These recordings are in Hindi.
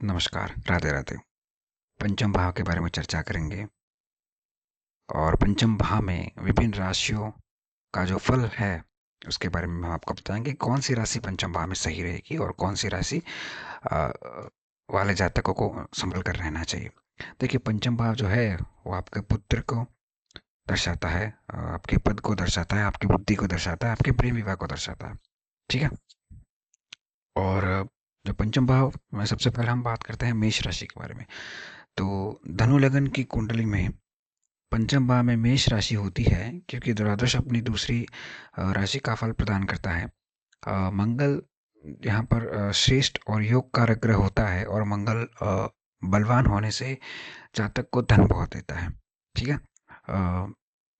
नमस्कार, राधे राधे। पंचम भाव के बारे में चर्चा करेंगे और पंचम भाव में विभिन्न राशियों का जो फल है, उसके बारे में हम आपको बताएँगे कौन सी राशि पंचम भाव में सही रहेगी और कौन सी राशि अ, वाले जातकों को संभल कर रहना चाहिए। देखिए, पंचम भाव जो है वो आपके पुत्र को दर्शाता है, आपके पद को दर्शाता है, आपकी बुद्धि को दर्शाता है, आपके प्रेम विवाह को दर्शाता है। ठीक है? और जो पंचम भाव में सबसे पहले हम बात करते हैं मेष राशि के बारे में। तो धनु लगन की कुंडली में पंचम भाव में मेष राशि होती है क्योंकि द्वादश अपनी दूसरी राशि का फल प्रदान करता है। मंगल यहाँ पर श्रेष्ठ और योग कारक ग्रह होता है और मंगल बलवान होने से जातक को धन बहुत देता है। ठीक है?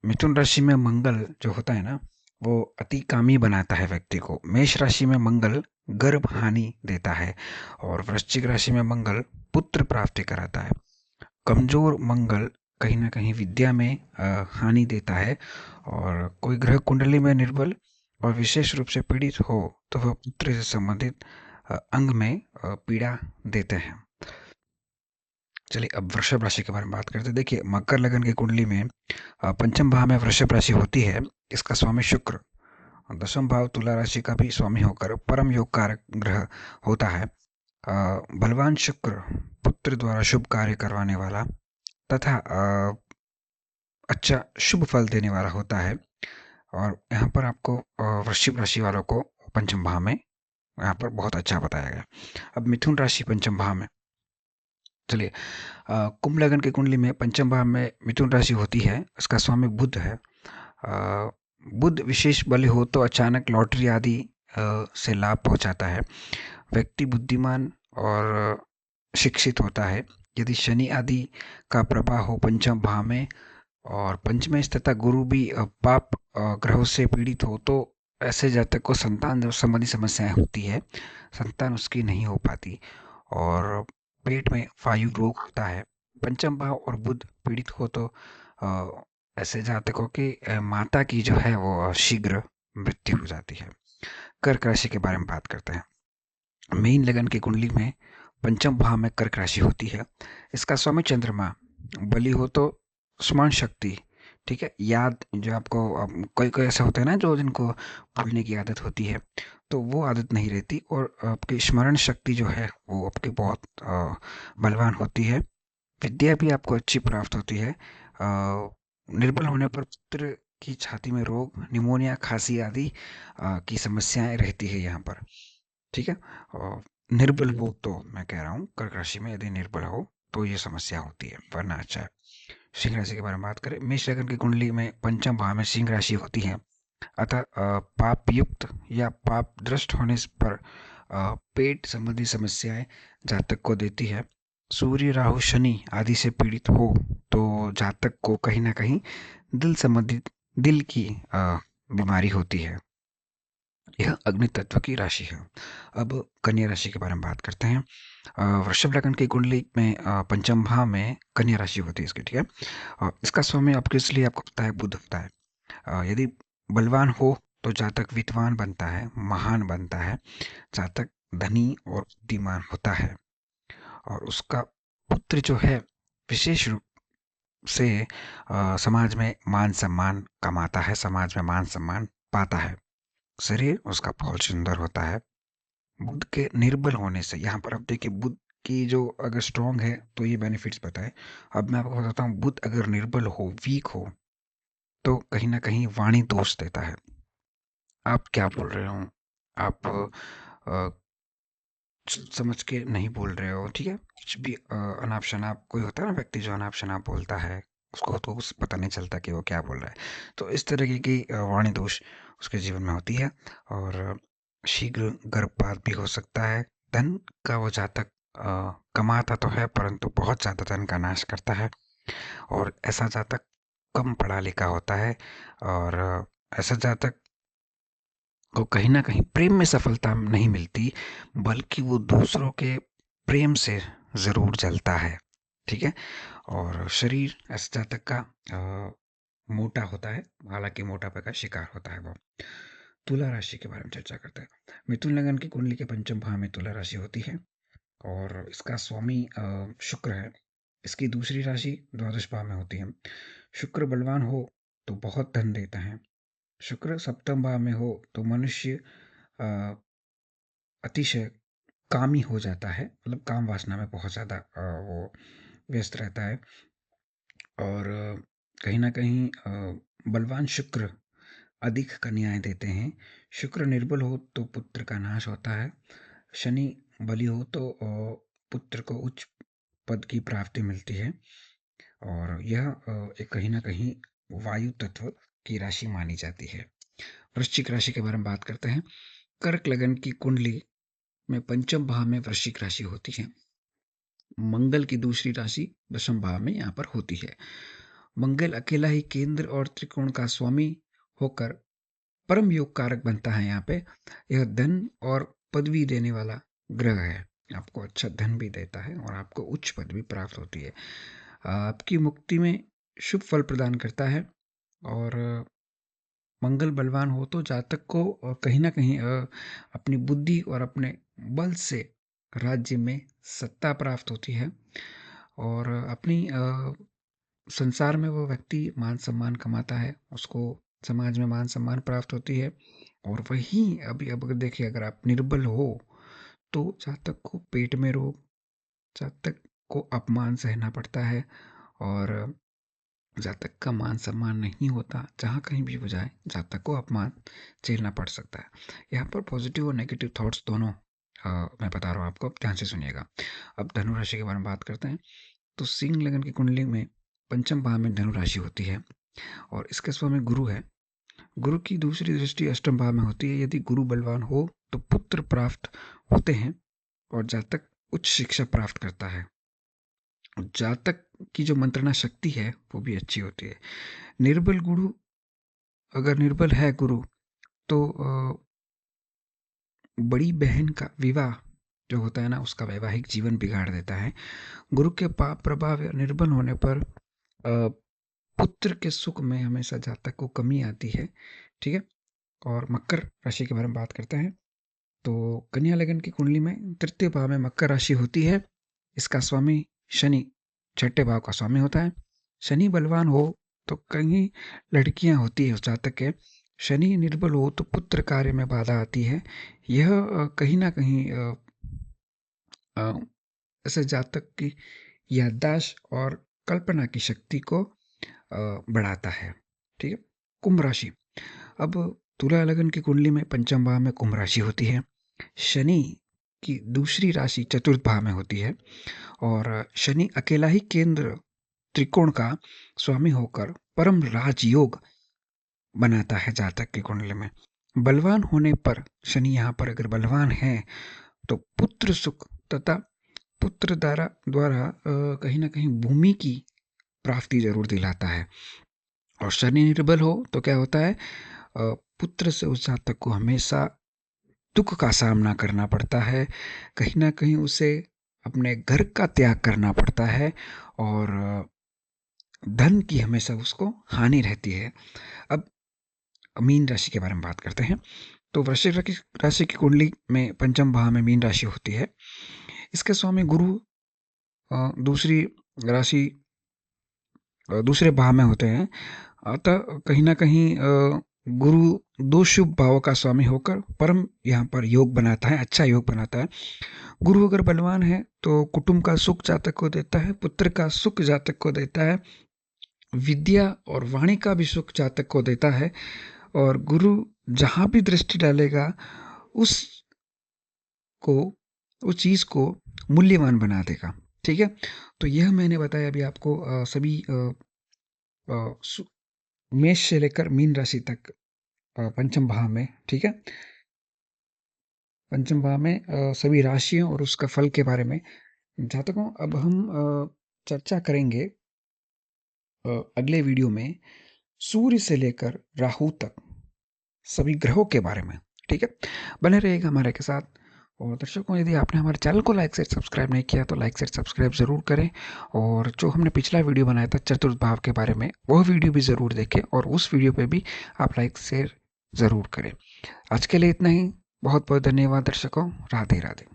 मिथुन राशि में मंगल जो होता है ना, वो अति कामी बनाता है व्यक्ति को। मेष राशि में मंगल गर्भ हानि देता है और वृश्चिक राशि में मंगल पुत्र प्राप्ति कराता है। कमजोर मंगल कहीं ना कहीं विद्या में हानि देता है और कोई ग्रह कुंडली में निर्बल और विशेष रूप से पीड़ित हो तो वह पुत्र से संबंधित अंग में पीड़ा देते हैं। चलिए, अब वृषभ राशि के बारे में बात करते हैं। देखिए, मकर लगन की कुंडली में पंचम भाव में वृषभ राशि होती है। इसका स्वामी शुक्र और दसम भाव तुला राशि का भी स्वामी होकर परम योग कारक ग्रह होता है। बलवान शुक्र पुत्र द्वारा शुभ कार्य करवाने वाला तथा अच्छा शुभ फल देने वाला होता है और यहाँ पर आपको वृश्चिक राशि वालों को पंचम भाव में यहाँ पर बहुत अच्छा बताया गया। अब मिथुन राशि पंचम भाव में, चलिए, कुंभ लगन की कुंडली में पंचम भाव में मिथुन राशि होती है। इसका स्वामी बुध है। बुध विशेष बली हो तो अचानक लॉटरी आदि से लाभ पहुंचाता है। व्यक्ति बुद्धिमान और शिक्षित होता है। यदि शनि आदि का प्रभाव हो पंचम भाव में और पंचमेश तथा गुरु भी पाप ग्रहों से पीड़ित हो तो ऐसे जातक को संतान संबंधी समस्याएं होती है। संतान उसकी नहीं हो पाती और पेट में वायु रोग होता है। पंचम भाव और बुध पीड़ित हो तो ऐसे जातकों की माता की जो है वो शीघ्र मृत्यु हो जाती है। कर्क राशि के बारे में बात करते हैं। मीन लगन की कुंडली में पंचम भाव में कर्क राशि होती है। इसका स्वामी चंद्रमा बली हो तो स्मरण शक्ति, ठीक है, याद जो आपको कोई कोई ऐसा होता है ना जो जिनको भूलने की आदत होती है, तो वो आदत नहीं रहती और आपकी स्मरण शक्ति जो है वो आपकी बहुत बलवान होती है। विद्या भी आपको अच्छी प्राप्त होती है। निर्बल होने पर पुत्र की छाती में रोग, निमोनिया, खांसी आदि की समस्याएं रहती है यहाँ पर। ठीक है? और निर्बल हो तो मैं कह रहा हूँ कर्क राशि में यदि निर्बल हो तो ये समस्या होती है, वरना अच्छा है। सिंह राशि के बारे में बात करें। मेष लगन की कुंडली में पंचम भाव में सिंह राशि होती है। अतः पाप युक्त या पाप दृष्ट होने पर पेट संबंधी समस्याएं जातक को देती है। सूर्य राहु शनि आदि से पीड़ित हो तो जातक को कहीं ना कहीं दिल संबंधित दिल की बीमारी होती है। यह अग्नि तत्व की राशि है। अब कन्या राशि के बारे में बात करते हैं। वृषभ लगन की कुंडली में पंचम भाव में कन्या राशि होती है इसकी। ठीक है? इसका स्वामी आपके इसलिए आपको पता है बुध होता है। यदि बलवान हो तो जातक विद्वान बनता है, महान बनता है। जातक धनी और बुद्धिमान होता है और उसका पुत्र जो है विशेष रूप से समाज में मान सम्मान कमाता है, समाज में मान सम्मान पाता है। शरीर उसका बहुत सुंदर होता है। बुध के निर्बल होने से यहाँ पर आप देखिए, बुध की जो अगर स्ट्रांग है तो ये बेनिफिट्स बताएं। अब मैं आपको बताता हूँ, बुध अगर निर्बल हो, वीक हो, तो कहीं ना कहीं वाणी दोष देता है। आप क्या बोल रहे हो, आप समझ के नहीं बोल रहे हो, ठीक है, कुछ भी अनाप शनाप कोई होता है ना व्यक्ति जो अनाप शनाप बोलता है, उसको तो उस पता नहीं चलता कि वो क्या बोल रहा है। तो इस तरीके की वाणी दोष उसके जीवन में होती है और शीघ्र गर्भपात भी हो सकता है। धन का वो जातक कमाता तो है परंतु बहुत ज़्यादा धन का नाश करता है और ऐसा जातक कम पढ़ा लिखा होता है और ऐसा जातक को कहीं ना कहीं प्रेम में सफलता नहीं मिलती, बल्कि वो दूसरों के प्रेम से ज़रूर जलता है। ठीक है? और शरीर ऐसे जातक का मोटा होता है, हालांकि मोटापे का शिकार होता है वो। तुला राशि के बारे में चर्चा करते हैं। मिथुन लगन की कुंडली के पंचम भाव में तुला राशि होती है। और इसका स्वामी शुक्र है। इसकी दूसरी राशि द्वादश भाव में होती है। शुक्र बलवान हो तो बहुत धन देता है। शुक्र सप्तम भाव में हो तो मनुष्य अतिशय कामी हो जाता है, मतलब काम वासना में बहुत ज़्यादा वो व्यस्त रहता है। और कहीं न कहीं बलवान शुक्र अधिक कन्याएँ देते हैं। शुक्र निर्बल हो तो पुत्र का नाश होता है। शनि बली हो तो पुत्र को उच्च पद की प्राप्ति मिलती है। और यह एक कहीं न कहीं वायु तत्व की राशि मानी जाती है। वृश्चिक राशि के बारे में बात करते हैं। कर्क लगन की कुंडली में पंचम भाव में वृश्चिक राशि होती है। मंगल की दूसरी राशि दशम भाव में यहाँ पर होती है। मंगल अकेला ही केंद्र और त्रिकोण का स्वामी होकर परम योग कारक बनता है। यहाँ पे यह धन और पदवी देने वाला ग्रह है। आपको अच्छा धन भी देता है और आपको उच्च पदवी प्राप्त होती है। आपकी मुक्ति में शुभ फल प्रदान करता है। और मंगल बलवान हो तो जातक को कहीं ना कहीं अपनी बुद्धि और अपने बल से राज्य में सत्ता प्राप्त होती है। और अपनी संसार में वो व्यक्ति मान सम्मान कमाता है, उसको समाज में मान सम्मान प्राप्त होती है। और वहीं अभी अब अगर देखिए, अगर आप निर्बल हो तो जातक को पेट में रोग, जातक को अपमान सहना पड़ता है। और जातक का मान सम्मान नहीं होता, जहाँ कहीं भी वो जाए जातक को अपमान झेलना पड़ सकता है। यहाँ पर पॉजिटिव और नेगेटिव थॉट्स दोनों मैं बता रहा हूँ आपको, ध्यान से सुनिएगा। अब धनु राशि के बारे में बात करते हैं। तो सिंह लगन की कुंडली में पंचम भाव में धनु राशि होती है और इसके स्वामी गुरु है। गुरु की दूसरी दृष्टि अष्टम भाव में होती है। यदि गुरु बलवान हो तो पुत्र प्राप्त होते हैं और जातक उच्च शिक्षा प्राप्त करता है। जातक की जो मंत्रणा शक्ति है वो भी अच्छी होती है। निर्बल गुरु, अगर निर्बल है गुरु तो बड़ी बहन का विवाह जो होता है ना, उसका वैवाहिक जीवन बिगाड़ देता है। गुरु के पाप प्रभाव या निर्बल होने पर पुत्र के सुख में हमेशा जातक को कमी आती है। ठीक है। और मकर राशि के बारे में बात करते हैं। तो कन्या लगन की कुंडली में तृतीय भाव में मकर राशि होती है। इसका स्वामी शनि छठे भाव का स्वामी होता है। शनि बलवान हो तो कहीं लड़कियां होती है उस जातक के। शनि निर्बल हो तो पुत्र कार्य में बाधा आती है। यह कहीं ना कहीं ऐसे जातक की याददाश्त और कल्पना की शक्ति को बढ़ाता है। ठीक है। कुंभ राशि। अब तुला लगन की कुंडली में पंचम भाव में कुंभ राशि होती है। शनि की दूसरी राशि चतुर्थ भाव में होती है और शनि अकेला ही केंद्र त्रिकोण का स्वामी होकर परम राजयोग बनाता है जातक की कुंडली में। बलवान होने पर शनि यहाँ पर अगर बलवान है तो पुत्र सुख तथा पुत्र द्वारा कहीं ना कहीं भूमि की प्राप्ति जरूर दिलाता है। और शनि निर्बल हो तो क्या होता है, पुत्र से उस जातक को हमेशा दुख का सामना करना पड़ता है। कहीं ना कहीं उसे अपने घर का त्याग करना पड़ता है और धन की हमेशा उसको हानि रहती है। अब मीन राशि के बारे में बात करते हैं। तो वृश्चिक राशि की कुंडली में पंचम भाव में मीन राशि होती है। इसके स्वामी गुरु दूसरी राशि दूसरे भाव में होते हैं। अतः कहीं ना कहीं गुरु दो शुभ भावों का स्वामी होकर परम यहाँ पर योग बनाता है, अच्छा योग बनाता है। गुरु अगर बलवान है तो कुटुंब का सुख जातक को देता है, पुत्र का सुख जातक को देता है, विद्या और वाणी का भी सुख जातक को देता है। और गुरु जहाँ भी दृष्टि डालेगा उस चीज़ को मूल्यवान बना देगा। ठीक है। तो यह मैंने बताया अभी आपको सभी मेष से लेकर मीन राशि तक पंचम भाव में। ठीक है। पंचम भाव में सभी राशियों और उसका फल के बारे में जातकों अब हम चर्चा करेंगे अगले वीडियो में सूर्य से लेकर राहु तक सभी ग्रहों के बारे में। ठीक है। बने रहिएगा हमारे के साथ। और दर्शकों, यदि आपने हमारे चैनल को लाइक से सब्सक्राइब नहीं किया तो लाइक से सब्सक्राइब ज़रूर करें। और जो हमने पिछला वीडियो बनाया था चतुर्थ भाव के बारे में, वह वीडियो भी ज़रूर देखें और उस वीडियो पे भी आप लाइक शेयर ज़रूर करें। आज के लिए इतना ही। बहुत बहुत धन्यवाद दर्शकों। राधे राधे।